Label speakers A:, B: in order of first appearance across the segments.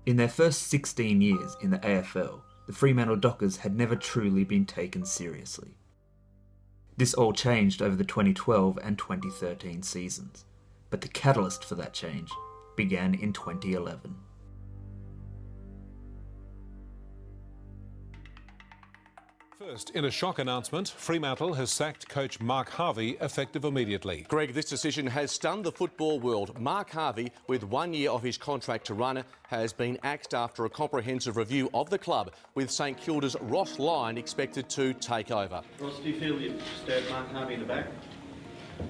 A: In their first 16 years in the AFL, the Fremantle Dockers had never truly been taken seriously. This all changed over the 2012 and 2013 seasons, but the catalyst for that change began in 2011.
B: First, in a shock announcement, Fremantle has sacked coach Mark Harvey effective immediately.
C: Greg, this decision has stunned the football world. Mark Harvey, with 1 year of his contract to run, has been axed after a comprehensive review of the club, with St Kilda's Ross Lyon expected to take over.
D: Ross, do you feel you've stabbed Mark Harvey in the back?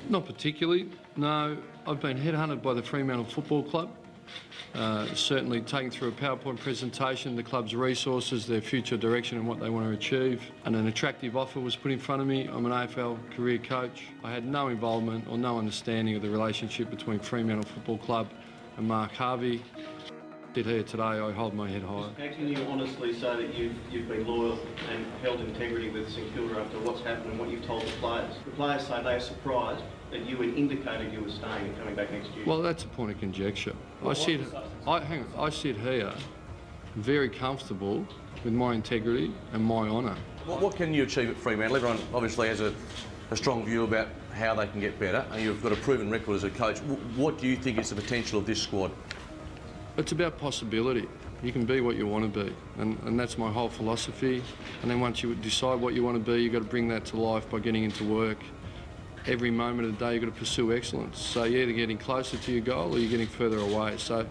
E: Not particularly, no. I've been headhunted by the Fremantle Football Club. Certainly taken through a PowerPoint presentation, the club's resources, their future direction and what they want to achieve. And an attractive offer was put in front of me. I'm an AFL career coach. I had no involvement or no understanding of the relationship between Fremantle Football Club and Mark Harvey. Here today, I hold my head high.
D: How can you honestly say that you've been loyal and held integrity with St Kilda after what's happened and what you've told the players? The players say they're surprised that you had indicated you were staying and coming back next year.
E: Well, that's a point of conjecture. I sit here very comfortable with my integrity and my honour.
C: What can you achieve at Fremantle? Everyone obviously has a strong view about how they can get better, and you've got a proven record as a coach. What do you think is the potential of this squad?
E: It's about possibility. You can be what you want to be, and that's my whole philosophy. And then once you decide what you want to be, you've got to bring that to life by getting into work. Every moment of the day you've got to pursue excellence. So you're either getting closer to your goal or you're getting further away. So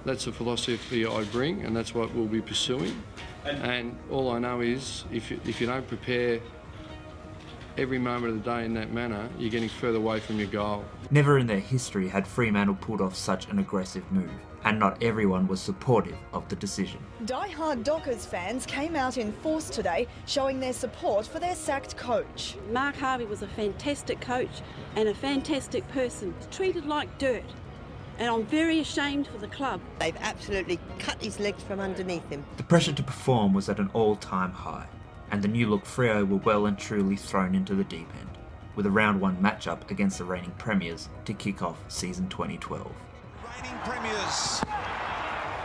E: that's the philosophy I bring, and that's what we'll be pursuing. And all I know is if you don't prepare every moment of the day in that manner, you're getting further away from your goal.
A: Never in their history had Fremantle pulled off such an aggressive move, and not everyone was supportive of the decision.
F: Die-hard Dockers fans came out in force today, showing their support for their sacked coach.
G: Mark Harvey was a fantastic coach and a fantastic person, treated like dirt. And I'm very ashamed for the club.
H: They've absolutely cut his legs from underneath him.
A: The pressure to perform was at an all-time high, and the new-look Freo were well and truly thrown into the deep end, with a round one matchup against the reigning premiers to kick off season 2012.
I: Reigning premiers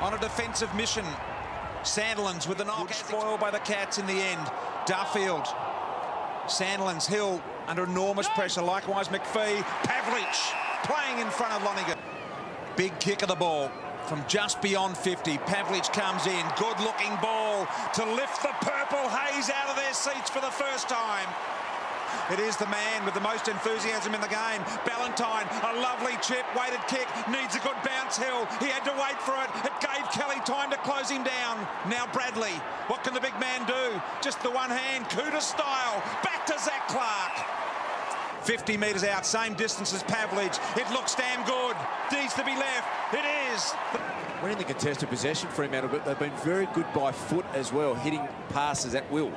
I: on a defensive mission. Sandilands with the knock, spoiled by the Cats in the end. Duffield, Sandilands, Hill under enormous pressure. Likewise McPhee, Pavlich playing in front of Lonigan. Big kick of the ball from just beyond 50. Pavlich comes in, good-looking ball to lift the purple haze out of their seats for the first time. It is the man with the most enthusiasm in the game. Ballantyne, a lovely chip, weighted kick, needs a good bounce. Hill, he had to wait for it. It gave Kelly time to close him down. Now Bradley, what can the big man do? Just the one hand, Cooter style, back to Zach Clark. 50 metres out, same distance as Pavlich. It looks damn good. Needs to be left. It is.
J: Winning the contested possession, Fremantle, but they've been very good by foot as well, hitting passes at will.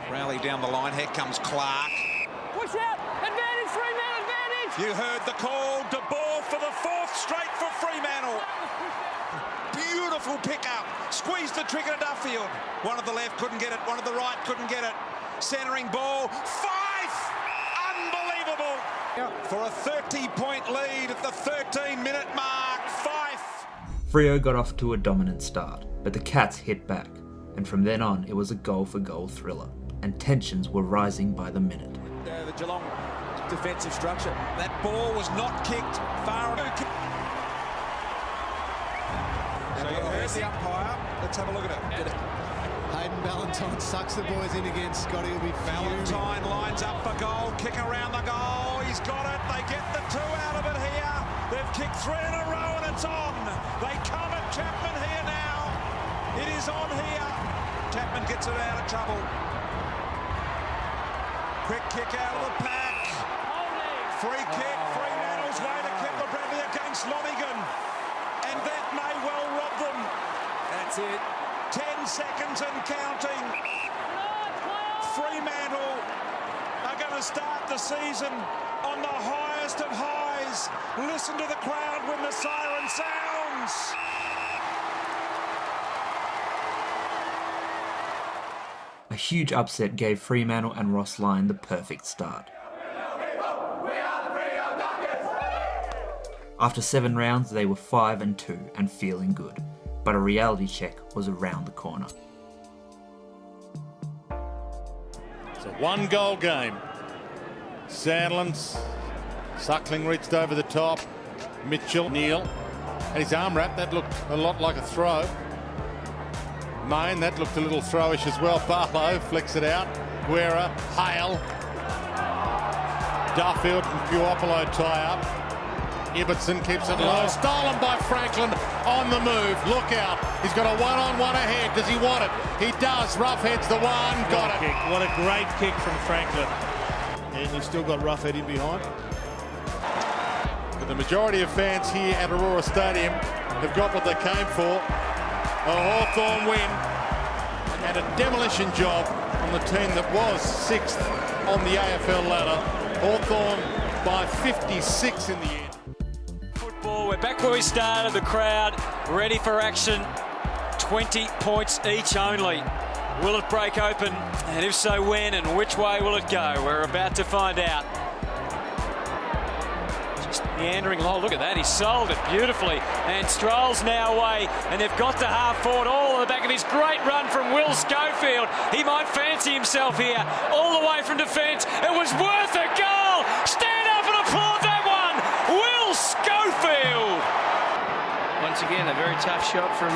I: Rally down the line. Here comes Clark.
K: Push out. Advantage, Fremantle, advantage.
I: You heard the call. De Boer for the fourth straight for Fremantle. Beautiful pickup. Squeezed the trigger to Duffield. One of the left couldn't get it. One of the right couldn't get it. Centering ball. Fife! Unbelievable. For a 30-point lead at the 13-minute mark. Fife.
A: Freo got off to a dominant start, but the Cats hit back, and from then on it was a goal-for-goal thriller, and tensions were rising by the minute.
J: The Geelong defensive structure.
I: That ball was not kicked far enough. So you heard the umpire. Let's have a look at it.
L: Hayden Ballantyne sucks the boys in again. Scotty will be fuming.
I: Ballantyne lines up for goal. Kick around the goal. He's got it. They get the two out of it here. They've kicked three in a row and it's on. They come at Chapman here now. It is on here. Chapman gets it out of trouble. Quick kick out of the pack. Free kick. Fremantle's way to Kepler Bradley against Lonigan. And that may well rob them.
J: That's it.
I: 10 seconds and counting. Fremantle are going to start the season on the highest of highs. Listen to the crowd when the siren sounds.
A: A huge upset gave Fremantle and Ross Lyon the perfect start. After 7 rounds, they were 5-2 and feeling good. but a reality check was around the corner.
M: It's a one-goal game. Sandlands, Suckling reached over the top. Mitchell, Neal, and his arm wrap, that looked a lot like a throw. Main, that looked a little throwish as well. Barlow flicks it out. Guerra, Hale. Duffield and Puopolo tie up. Ibbotson keeps it low. Stolen by Franklin on the move. Look out. He's got a one-on-one ahead. Does he want it? He does. Roughhead's the one. Got it.
N: Kick. What a great kick from Franklin.
L: And you've still got Roughhead in behind.
M: But the majority of fans here at Aurora Stadium have got what they came for. A Hawthorn win and a demolition job on the team that was 6th on the AFL ladder. Hawthorn by 56 in the end.
O: Football, we're back where we started, the crowd ready for action. 20 points each only. Will it break open? And if so, when and which way will it go? We're about to find out. Just meandering along. Look at that. He sold it beautifully. And Stroll's now away. And they've got to half forward all on the back of his great run from Will Schofield. He might fancy himself here. All the way from defence. It was worth a goal. Stand up and applaud that one. Will Schofield.
E: Once again, a very tough shot from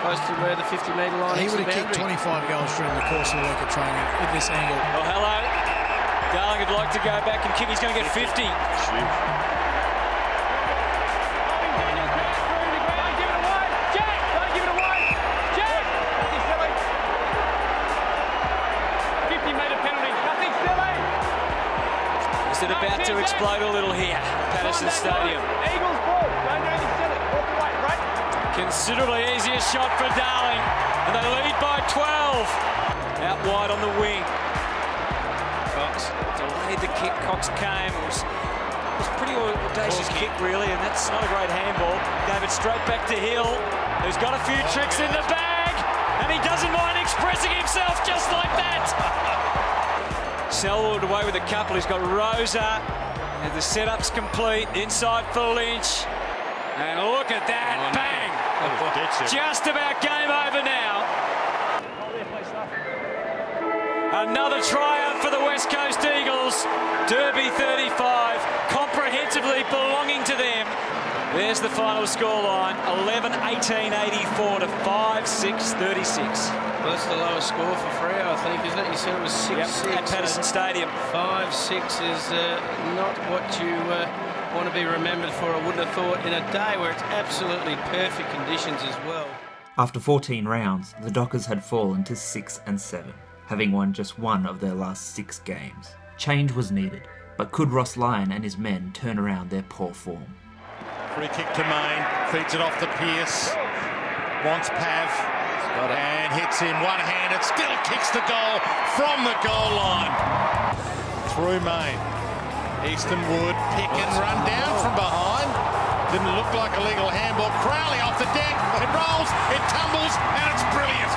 E: close to where the 50-metre line
L: He
E: is.
L: would have kicked 25 goals during the course of the week of training at this angle.
O: Oh, hello. Darling would like to go back and kick. He's going to get 50. Is it about to explode a little here? Patterson Stadium.
K: Eagles ball. Don't do anything silly. Walk away, right?
O: Considerably easier shot for Darling. And they lead by 12. Out wide on the wing. Cox delayed the kick. Cox came. It was a pretty audacious kick, really, and that's not a great handball. Gave it straight back to Hill, who's got a few tricks in the bag, and he doesn't mind expressing himself just like that. Selwood away with a couple. He's got Rosa, and the setup's complete. Inside for Lynch, and look at that, bang! Just about game over now. Another triumph for the West Coast Eagles. Derby 35, comprehensively belonging to them. There's the final scoreline, 11-18-84 to 5-6-36.
E: Well, that's the lowest score for Freo, I think, isn't it? You said it was 6-6.
O: At Patterson Stadium.
E: 5-6 is not what you want to be remembered for, I wouldn't have thought, in a day where it's absolutely perfect conditions as well.
A: After 14 rounds, the Dockers had fallen to 6-7, having won just one of their last 6 games. Change was needed, but could Ross Lyon and his men turn around their poor form?
M: Free kick to Main, feeds it off to Pearce, wants Pav, and hits him one-handed, still kicks the goal from the goal line. Through Main, Easton Wood, pick and run down from behind. Didn't look like a legal handball. Crowley off the deck, it rolls, it tumbles, and it's brilliant.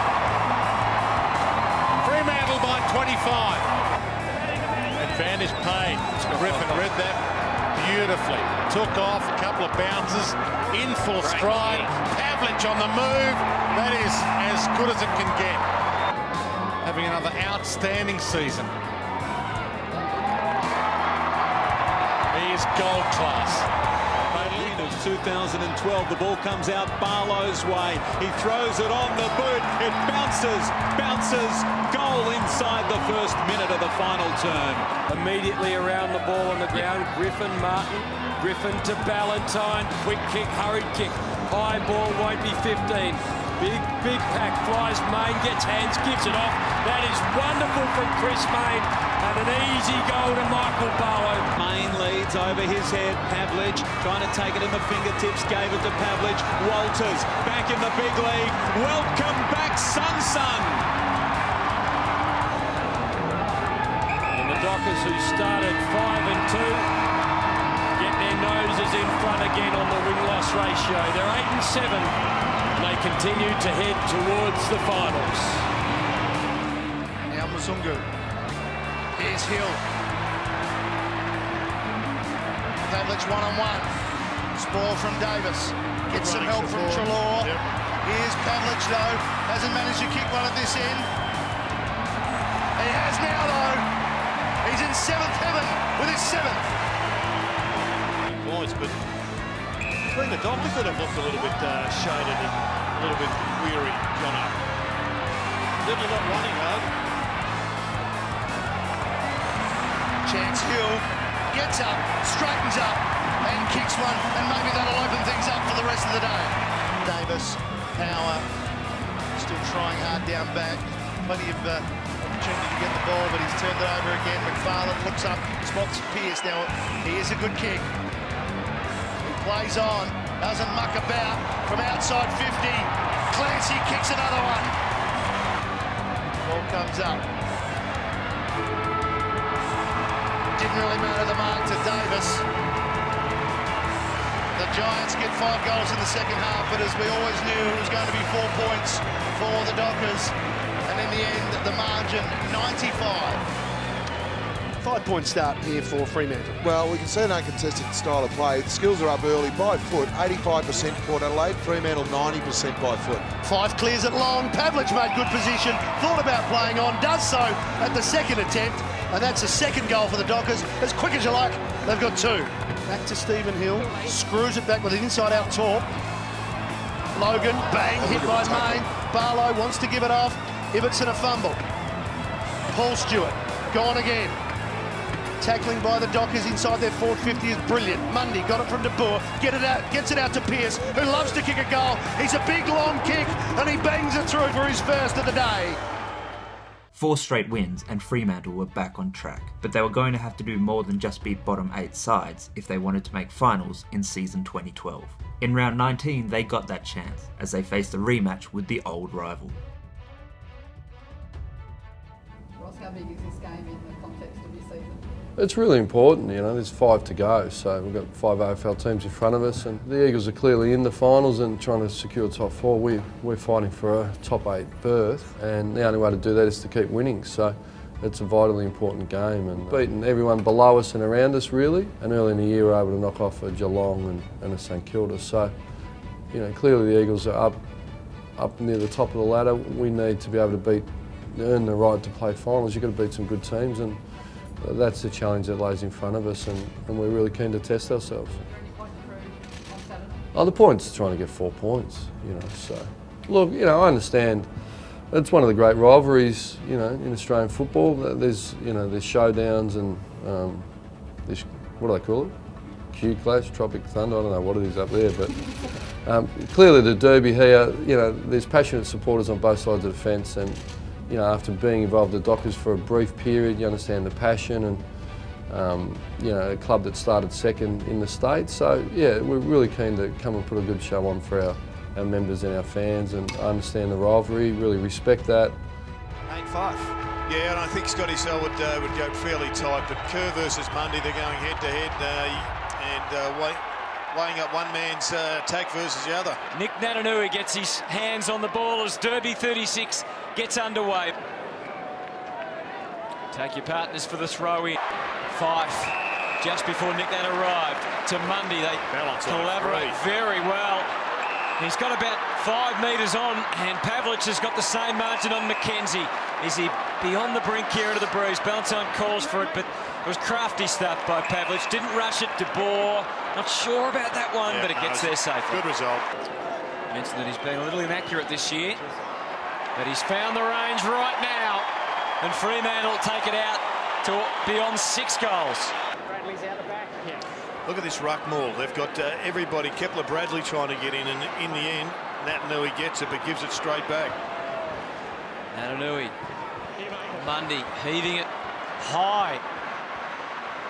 M: Fremantle by 25. Advantage paid. Griffin read that beautifully. Took off, a couple of bounces, in full stride. Pavlich on the move. That is as good as it can get. Having another outstanding season. He is gold class.
B: 2012, the ball comes out Barlow's way. He throws it on the boot. It bounces. Goal inside the first minute of the final term.
O: Immediately around the ball on the ground, Griffin, Martin. Griffin to Ballantyne. Quick kick, hurried kick. High ball won't be 15. Big pack flies. Main gets hands, gives it off. That is wonderful from Chris Main. And an easy goal to Michael Barlow.
I: Main leads over his head. Pavlich trying to take it in the fingertips. Gave it to Pavlich. Walters back in the big league. Welcome back, Sun.
O: And the Dockers, who started 5-2, get their noses in front again on the win-loss ratio. They're 8-7. They continue to head towards the finals.
L: Now Mzungu. Here's Hill. Pavlich one-on-one. Spoil from Davis. Gets some help from Treloar. Yep.
P: Here's Pavlich, though. Hasn't managed to kick one at this end. He has now, though. He's in seventh heaven with his seventh.
N: Points, but between the Dockers that have looked a little bit shaded and a little bit weary, Jono. Certainly not running hard.
P: Chance Hill gets up, straightens up, and kicks one, and maybe that'll open things up for the rest of the day. Davis, Power, still trying hard down back. Plenty of opportunity to get the ball, but he's turned it over again. McFarlane looks up, spots Pearce. Now, he is a good kick. He plays on, doesn't muck about. From outside 50, Clancy kicks another one. Ball comes up. Didn't really matter the mark to Davis. The Giants get 5 goals in the second half, but as we always knew, it was going to be 4 points for the Dockers. And in the end, the margin, 95. 5-point start here for Fremantle.
Q: Well, we can see an uncontested style of play. The skills are up early by foot, 85% Port Adelaide, Fremantle 90% by foot.
P: 5 clears it long. Pavlich made good position, thought about playing on, does so at the second attempt, and that's a second goal for the Dockers. As quick as you like, they've got 2. Back to Stephen Hill, screws it back with an inside-out talk. Logan, bang, hit by Main. Barlow wants to give it off. Ibbotson a fumble. Paul Stewart, gone again. Tackling by the Dockers inside their forward 50 is brilliant. Mundy got it from De Boer, gets it out to Pearce, who loves to kick a goal. He's a big long kick, and he bangs it through for his first of the day.
A: 4 straight wins and Fremantle were back on track, but they were going to have to do more than just beat bottom 8 sides if they wanted to make finals in season 2012. In round 19 they got that chance, as they faced a rematch with the old rival.
R: Ross, how big is this game in the context of your season?
E: It's really important, you know, there's 5 to go, so we've got 5 AFL teams in front of us, and the Eagles are clearly in the finals and trying to secure top 4. We're fighting for a top 8 berth, and the only way to do that is to keep winning, so it's a vitally important game, and beating everyone below us and around us really, and early in the year we're able to knock off a Geelong and a St Kilda, so, you know, clearly the Eagles are up near the top of the ladder. We need to be able to earn the right to play finals. You've got to beat some good teams, and that's the challenge that lays in front of us, and we're really keen to test ourselves. Oh, the point's trying to get 4 points, you know, so. Look, you know, I understand it's one of the great rivalries, you know, in Australian football. There's, you know, there's showdowns and this, what do they call it? Q Clash, Tropic Thunder, I don't know what it is up there, but clearly the derby here, you know, there's passionate supporters on both sides of the fence, and you know, after being involved with the Dockers for a brief period, you understand the passion, and you know, a club that started second in the state. So yeah, we're really keen to come and put a good show on for our members and our fans, and I understand the rivalry, really respect that.
N: 8-5. Yeah, and I think Scotty Sell would go fairly tight, but Kerr versus Mundy, they're going head to head, and weighing up one man's attack versus the other.
O: Nick Natanui gets his hands on the ball as Derby 36 gets underway. Take your partners for the throw-in. Fife, just before Nick Nat arrived, to Mundy. They collaborate very well. He's got about 5 metres on, and Pavlich has got the same margin on McKenzie. Is he beyond the brink here into the breeze? Ballantyne calls for it, but it was crafty stuff by Pavlich. Didn't rush it. De Boer, not sure about that one, but it gets there safely.
N: Good result.
O: Mentioned that he's been a little inaccurate this year, but he's found the range right now, and Fremantle take it out to beyond 6 goals.
K: Bradley's out the back. Yeah.
N: Look at this ruck maul. They've got everybody. Kepler Bradley trying to get in, and in the end, Natanui gets it, but gives it straight back.
O: Natanui. Mundy heaving it high.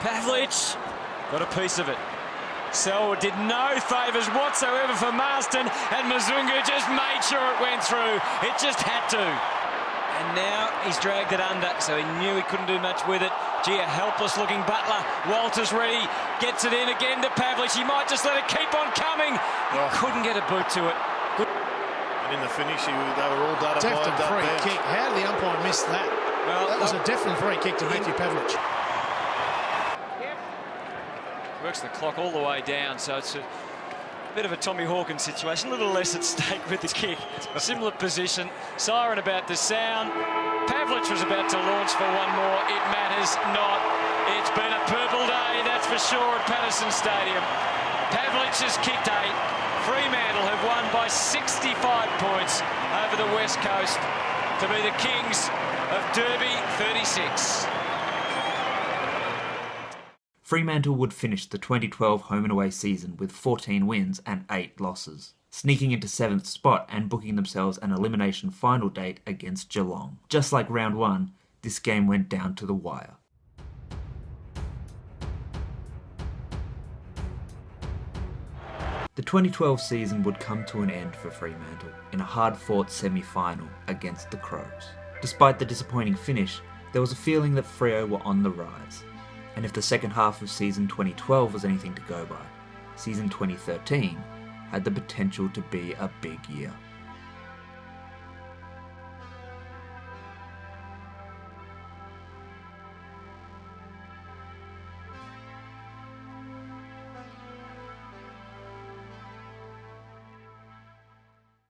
O: Pavlich got a piece of it. Selwood did no favours whatsoever for Marston, and Mazungu just made sure it went through. It just had to. And now he's dragged it under, so he knew he couldn't do much with it. Gee, a helpless-looking Butler. Walters ready, gets it in again to Pavlich. He might just let it keep on coming. He couldn't get a boot to it.
N: And in the finish, they were all done by
L: Definite free kick. How did the umpire miss that? Well, that was a definite free kick to Matthew Pavlich.
O: Works the clock all the way down, so it's bit of a Tommy Hawkins situation, a little less at stake with the kick. Similar position, siren about to sound. Pavlich was about to launch for one more. It matters not. It's been a purple day, that's for sure, at Patterson Stadium. Pavlich has kicked 8. Fremantle have won by 65 points over the West Coast to be the kings of Derby 36.
A: Fremantle would finish the 2012 home and away season with 14 wins and 8 losses, sneaking into 7th spot and booking themselves an elimination final date against Geelong. Just like round 1, this game went down to the wire. The 2012 season would come to an end for Fremantle in a hard-fought semi-final against the Crows. Despite the disappointing finish, there was a feeling that Freo were on the rise. And if the second half of season 2012 was anything to go by, season 2013 had the potential to be a big year.